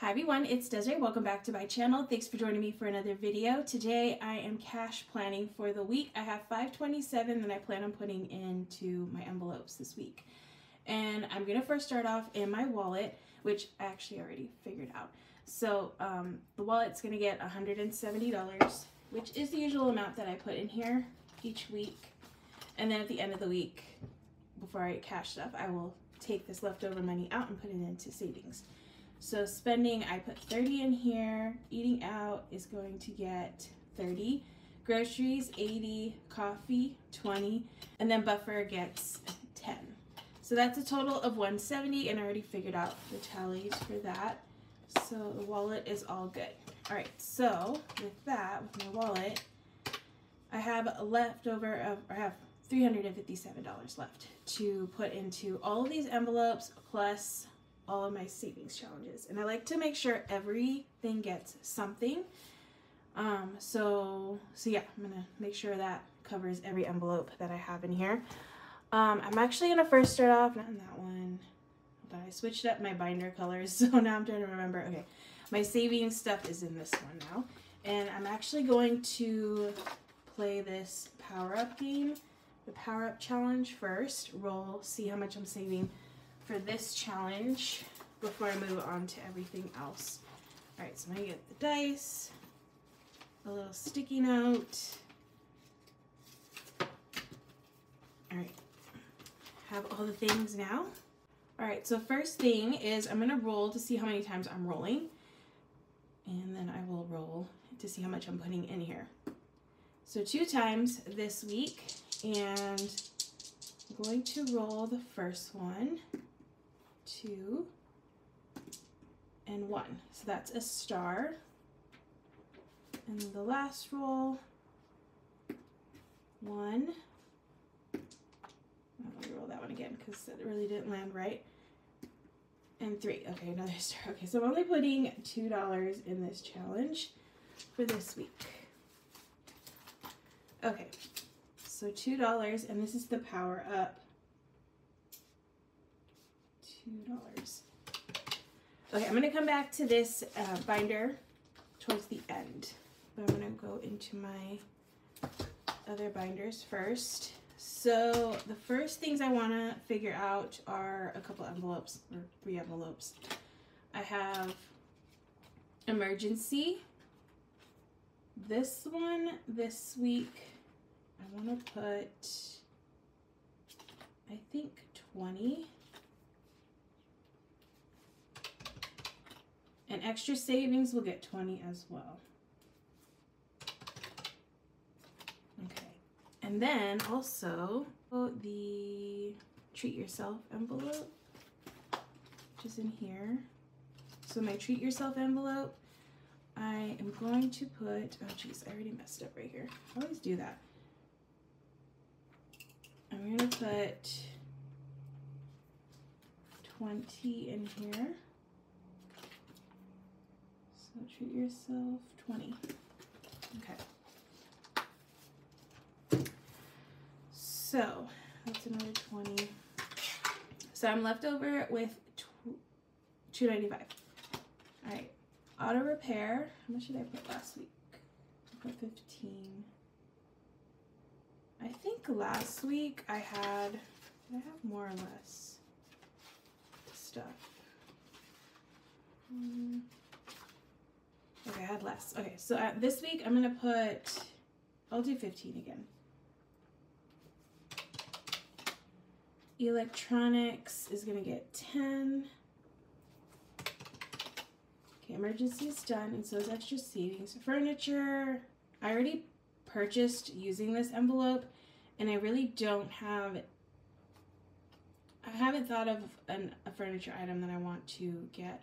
Hi everyone, it's Desiree. Welcome back to my channel. Thanks for joining me for another video. Today I am cash planning for the week. I have $527 that I plan on putting into my envelopes this week. And I'm going to first start off in my wallet, which I actually already figured out. So the wallet's going to get $170, which is the usual amount that I put in here each week. And then at the end of the week, before I cash stuff, I will take this leftover money out and put it into savings. So spending, I put 30 in here. Eating out is going to get 30. Groceries, 80. Coffee, 20. And then buffer gets 10. So that's a total of 170, and I already figured out the tallies for that. So the wallet is all good. All right, so with that, with my wallet, I have a leftover of, I have $357 left to put into all of these envelopes plus all of my savings challenges. And I like to make sure everything gets something. So yeah, I'm gonna make sure that covers every envelope that I have in here. I'm actually gonna first start off, not in that one. Hold on, I switched up my binder colors, so now I'm trying to remember. Okay, my savings stuff is in this one now. And I'm actually going to play this power-up game, the power-up challenge first. Roll, see how much I'm saving for this challenge before I move on to everything else. All right, so I'm gonna get the dice, a little sticky note. All right, have all the things now. All right, so first thing is I'm gonna roll to see how many times I'm rolling, and then I will roll to see how much I'm putting in here. So 2 times this week, and I'm going to roll the first one, 2, and 1. So that's a star. And the last roll, 1. Let me roll that one again because it really didn't land right. And 3. Okay, another star. Okay, so I'm only putting $2 in this challenge for this week. Okay, so $2, and this is the power up. $2. Okay, I'm gonna come back to this binder towards the end, but I'm gonna go into my other binders first. So the first things I wanna figure out are a couple envelopes, or 3 envelopes. I have emergency. This one, this week, I wanna put, I think 20. And extra savings will get 20 as well. Okay. And then also the treat yourself envelope, which is in here. So my treat yourself envelope, I am going to put, oh geez, I already messed up right here. I always do that. I'm gonna put 20 in here. So treat yourself, 20. Okay. So that's another 20. So I'm left over with $2.95. All right. Auto repair. How much did I put last week? I put 15. I think last week I had, did I have more or less stuff? Okay, I had less. Okay, so this week I'm gonna put, I'll do 15 again. Electronics is gonna get 10. Okay, emergency is done, and so is extra savings. Furniture, I already purchased using this envelope, and I really don't have, I haven't thought of a furniture item that I want to get,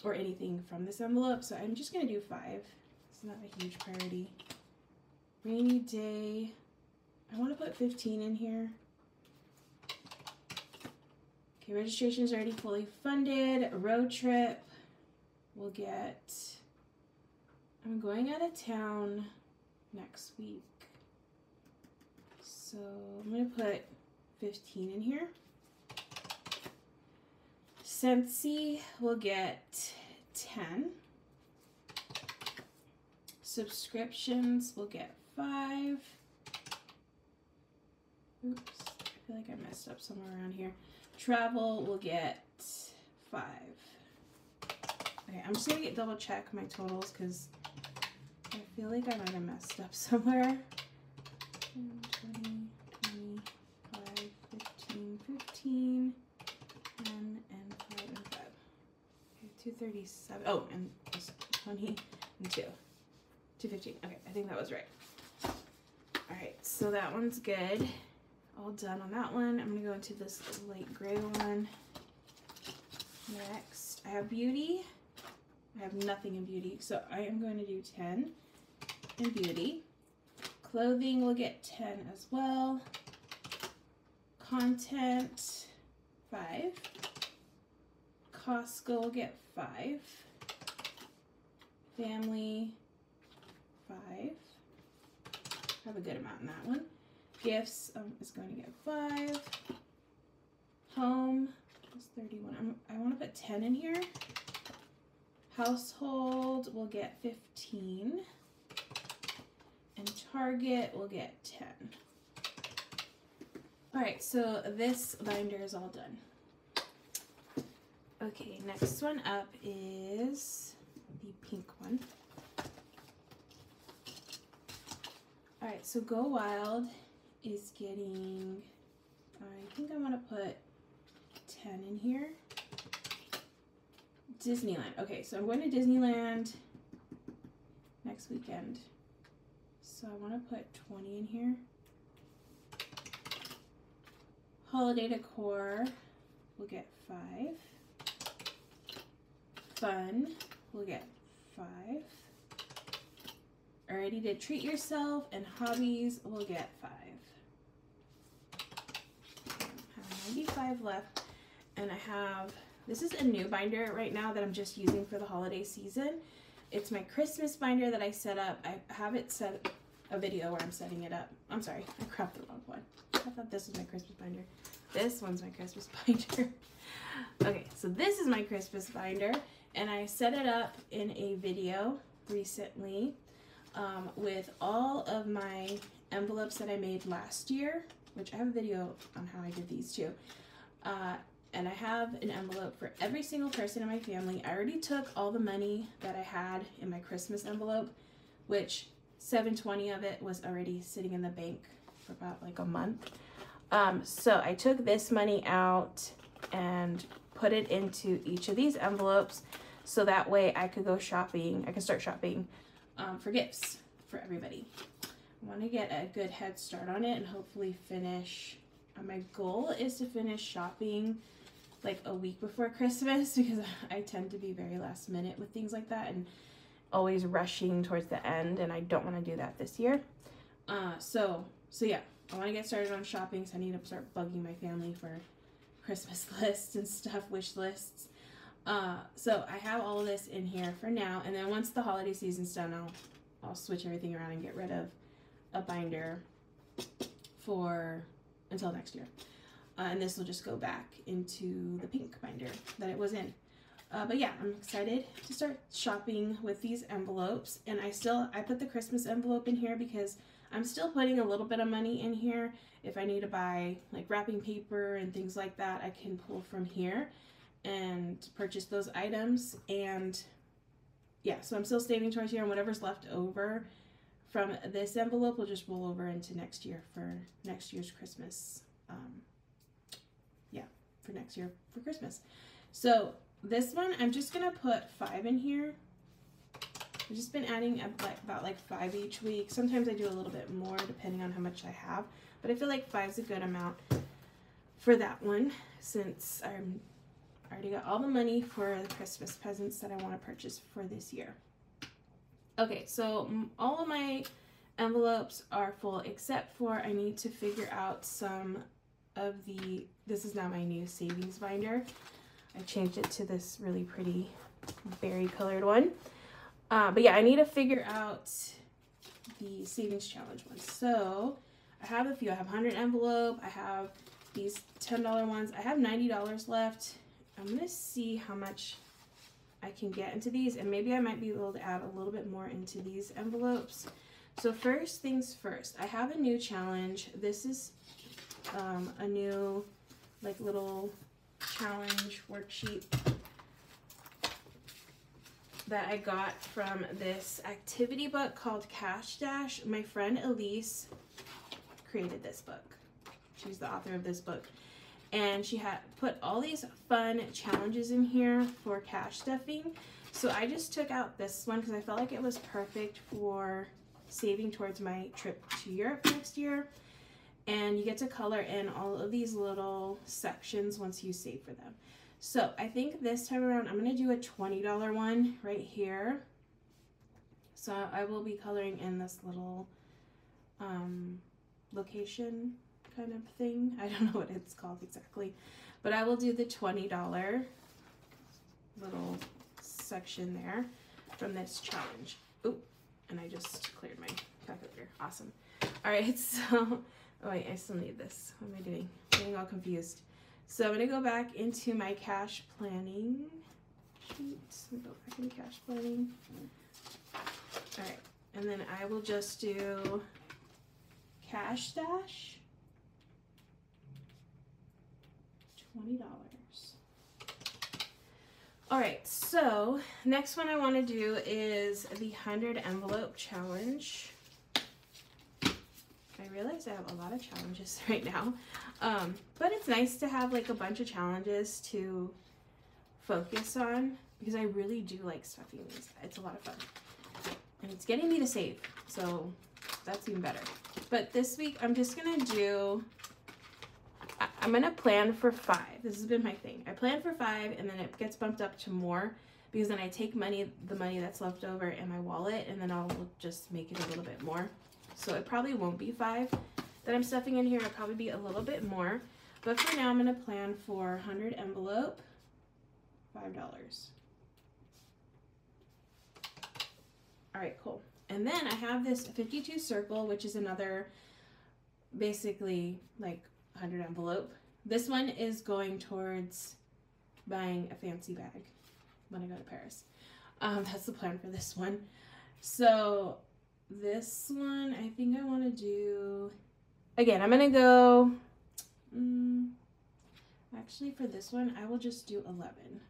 or anything from this envelope, so I'm just gonna do 5. It's not a huge priority. Rainy day, I want to put 15 in here. Okay, registration is already fully funded. A road trip will get, I'm going out of town next week, so I'm gonna put 15 in here. Scentsy will get 10. Subscriptions will get 5. Oops, I feel like I messed up somewhere around here. Travel will get 5. Okay, I'm just gonna double check my totals because I feel like I might have messed up somewhere. 20, 25, 15, 10, and 5 and 5. Okay, 237. Oh, and just 20 and 2. 215. Okay, I think that was right. Alright, so that one's good. All done on that one. I'm going to go into this light gray one. Next, I have beauty. I have nothing in beauty, so I am going to do 10 in beauty. Clothing will get 10 as well. Content, 5. Costco will get 5. Family, 5. Have a good amount in that one. Gifts is going to get 5. Home is 31. I want to put 10 in here. Household will get 15. And Target will get 10. Alright, so this binder is all done. Okay, next one up is the pink one. Alright, so Go Wild is getting, I think I want to put 10 in here. Disneyland. Okay, so I'm going to Disneyland next weekend. So I want to put 20 in here. Holiday decor will get 5. Fun will get 5. Already did treat yourself, and hobbies will get 5. I have 95 left, and I have, this is a new binder right now that I'm just using for the holiday season. It's my Christmas binder that I set up. I have it set a video where I'm setting it up. I'm sorry, I grabbed the wrong one. I thought this was my Christmas binder. This one's my Christmas binder. Okay, so this is my Christmas binder, and I set it up in a video recently with all of my envelopes that I made last year, which I have a video on how I did these too. And I have an envelope for every single person in my family. I already took all the money that I had in my Christmas envelope, which $720 of it was already sitting in the bank for about like a month. So I took this money out and put it into each of these envelopes so that way I could go shopping. I could start shopping for gifts for everybody. I want to get a good head start on it and hopefully finish. My goal is to finish shopping like a week before Christmas because I tend to be very last minute with things like that and always rushing towards the end, and I don't want to do that this year. So yeah, I want to get started on shopping, so I need to start bugging my family for Christmas lists and stuff, wish lists. So I have all of this in here for now, and then once the holiday season's done, I'll switch everything around and get rid of a binder for until next year. And this will just go back into the pink binder that it was in. But yeah, I'm excited to start shopping with these envelopes, and I put the Christmas envelope in here because I'm still putting a little bit of money in here. If I need to buy like wrapping paper and things like that, I can pull from here and purchase those items. And yeah, so I'm still saving towards here, and whatever's left over from this envelope will just roll over into next year for next year's Christmas. For next year for Christmas. So this one, I'm just gonna put 5 in here. I've just been adding about like 5 each week. Sometimes I do a little bit more depending on how much I have, but I feel like 5 is a good amount for that one since I already got all the money for the Christmas presents that I want to purchase for this year. Okay, so all of my envelopes are full except for I need to figure out some of this is now my new savings binder. I changed it to this really pretty berry colored one. But yeah, I need to figure out the savings challenge one. So I have a few. I have 100 envelope. I have these $10 ones. I have $90 left I'm gonna see how much I can get into these, and maybe I might be able to add a little bit more into these envelopes. So first things first, I have a new challenge. This is a new like little challenge worksheet that I got from this activity book called Cash Dash. My friend Ilysse created this book. She's the author of this book. And she had put all these fun challenges in here for cash stuffing. So I just took out this one because I felt like it was perfect for saving towards my trip to Europe next year. And you get to color in all of these little sections once you save for them. So I think this time around I'm going to do a $20 one right here. So I will be coloring in this little location kind of thing. I don't know what it's called exactly, but I will do the $20 little section there from this challenge. Oh, and I just cleared my calculator. Awesome. All right, so, oh wait, I still need this. What am I doing? I'm getting all confused. So I'm gonna go back into my cash planning sheet. Go back into cash planning. All right, and then I will just do cash dash. $20. All right, so next one I want to do is the 100 envelope challenge. I realize I have a lot of challenges right now, but it's nice to have like a bunch of challenges to focus on because I really do like stuffing these. It's a lot of fun, and it's getting me to save, so that's even better. But this week I'm just gonna do, I'm gonna plan for 5. This has been my thing. I plan for 5 and then it gets bumped up to more because then I take the money that's left over in my wallet, and then I'll just make it a little bit more. So it probably won't be 5 that I'm stuffing in here. It'll probably be a little bit more. But for now I'm gonna plan for 100 envelope, $5. All right, cool. And then I have this 52 circle, which is another basically like 100 envelope. This one is going towards buying a fancy bag when I go to Paris. That's the plan for this one. So this one, I think I want to do, again, I'm going to go, actually for this one, I will just do 11.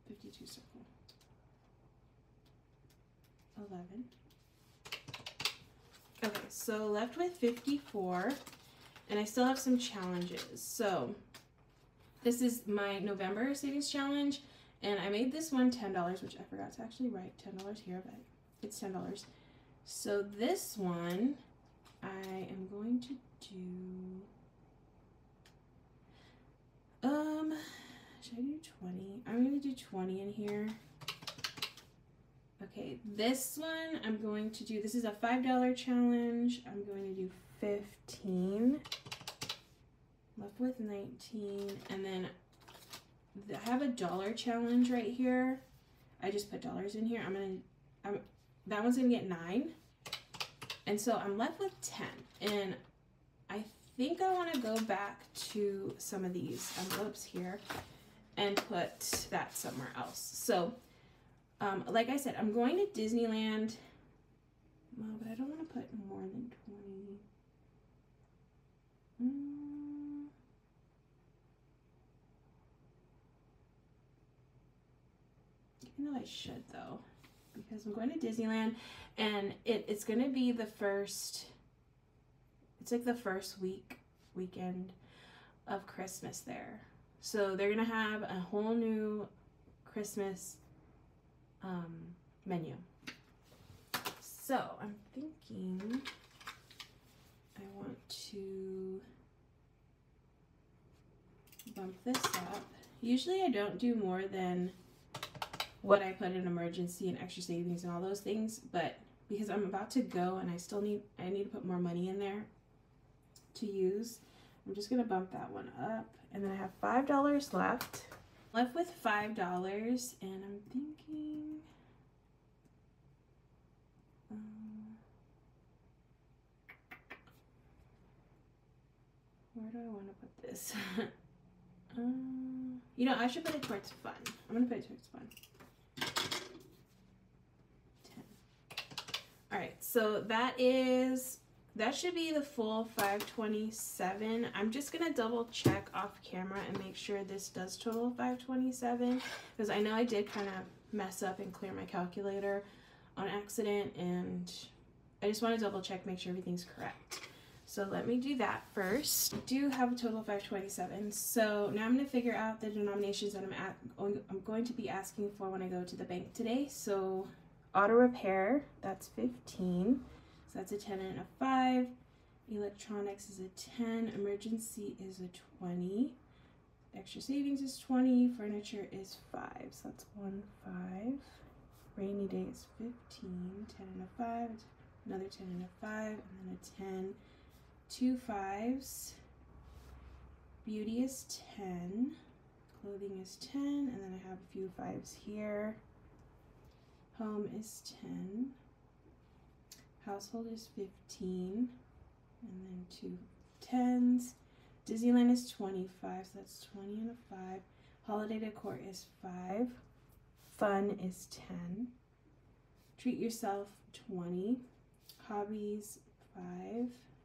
52 circle. 11. Okay, so left with 54. And I still have some challenges. So this is my November savings challenge, and I made this one $10, which I forgot to actually write $10 here, but it's $10. So this one I am going to do, should I do 20? I'm going to do 20 in here. Okay, this one I'm going to do, this is a $5 challenge. I'm going to do 15, left with 19, and then I have a $1 challenge right here. I just put dollars in here. That one's gonna get 9, and so I'm left with 10. And I think I want to go back to some of these envelopes here and put that somewhere else. So, like I said, I'm going to Disneyland. Well, but I don't want to put more than 20. Even though I should though, because I'm going to Disneyland, and it's going to be the first, it's like the first weekend of Christmas there. So they're going to have a whole new Christmas menu. So I'm thinking I want to bump this up. Usually I don't do more than what I put in emergency and extra savings and all those things, but because I'm about to go and I need to put more money in there to use, I'm just gonna bump that one up. And then I have $5 left with $5, and I'm thinking where do I want to put this? You know, I should put it towards fun. I'm gonna put it towards fun. 10. All right, so that should be the full 527. I'm just gonna double check off camera and make sure this does total 527, because I know I did kind of mess up and clear my calculator on accident, and I just want to double check, make sure everything's correct. So let me do that first. I do have a total of 527. So now I'm going to figure out the denominations that I'm going to be asking for when I go to the bank today. So auto repair, that's 15. So that's a 10 and a 5. Electronics is a 10. Emergency is a 20. Extra savings is 20. Furniture is 5. So that's 1, 5. Rainy day is 15. 10 and a 5. Another 10 and a 5. And then a 10. 2 5s. Beauty is 10. Clothing is 10. And then I have a few 5s here. Home is 10. Household is 15. And then 2 10s. Disneyland is 25, so that's 20 and a 5. Holiday decor is 5. Fun is 10. Treat yourself, 20. Hobbies, 5.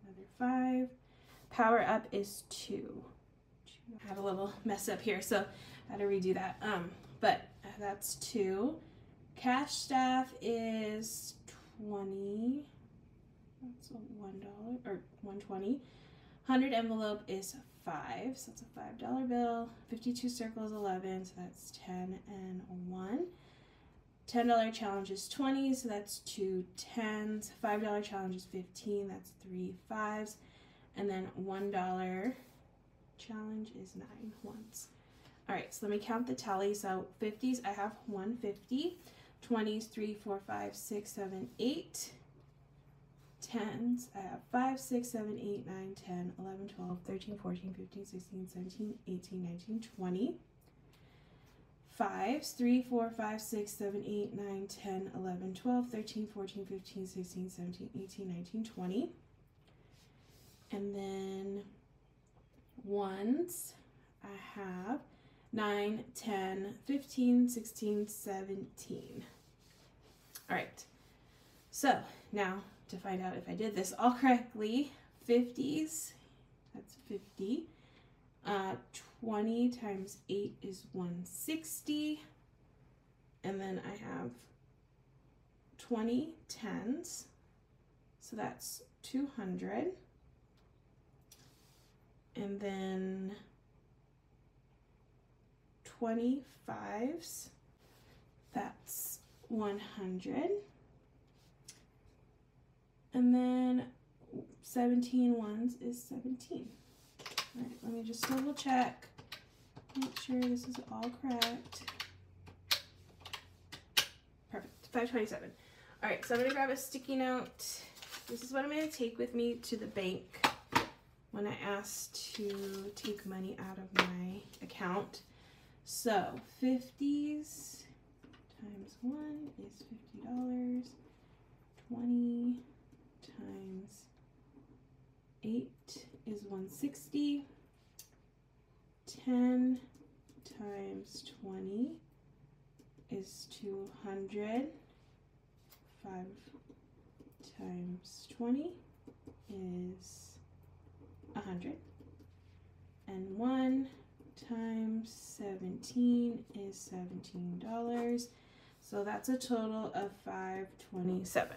Another 5. Power up is 2. I have a little mess up here, so I had to redo that. But that's 2. Cash staff is 20. That's a $1 or $1.20. 100 envelope is 5, so that's a $5 bill. 52 circles 11, so that's 10 and 1. $10 challenge is 20, so that's 2 10s. $5 challenge is 15, that's 3 5s. And then $1 challenge is 9 ones. All right, so let me count the tally. So 50s, I have 150. 20s, 3 4 5 6 7 8. 10s, I have 5 6 7 8 9 10 11 12 13 14 15 16 17 18 19 20. 5s, 3 4 5 6 7 8 9 10 11 12 13 14 15 16 17 18 19 20. And then 1s, I have 9 10 15 16 17. All right, so now to find out if I did this all correctly, 50s, that's 50. 20 times 8 is 160. And then I have 20 10s, so that's 200. And then 20 5s, that's 100. And then 17 ones is 17. All right, let me just double check, make sure this is all correct. Perfect, 527. All right, so I'm gonna grab a sticky note. This is what I'm gonna take with me to the bank when I asked to take money out of my account. So 50s times 1 is $50. 20 times 8 is 160. 10 times 20 is 200. 5 times 20 is 100. And 1 times 17 is $17. So that's a total of 527.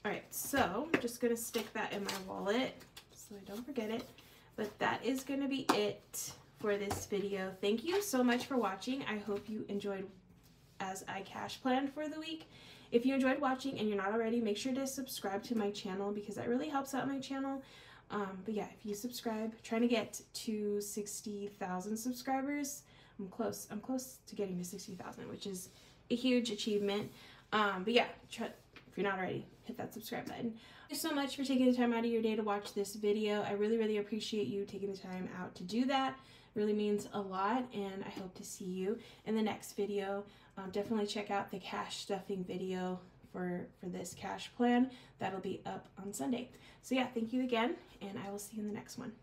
All right, so I'm just gonna stick that in my wallet so I don't forget it. But that is gonna be it for this video. Thank you so much for watching. I hope you enjoyed as I cash planned for the week. If you enjoyed watching and you're not already, make sure to subscribe to my channel because that really helps out my channel. But yeah, if you subscribe, trying to get to 60,000 subscribers. I'm close to getting to 60,000, which is a huge achievement. But yeah, if you're not already, hit that subscribe button. Thank you so much for taking the time out of your day to watch this video. I really appreciate you taking the time out to do that. It really means a lot, and I hope to see you in the next video. Definitely check out the cash stuffing video for this cash plan. That'll be up on Sunday. So yeah, thank you again, and I will see you in the next one.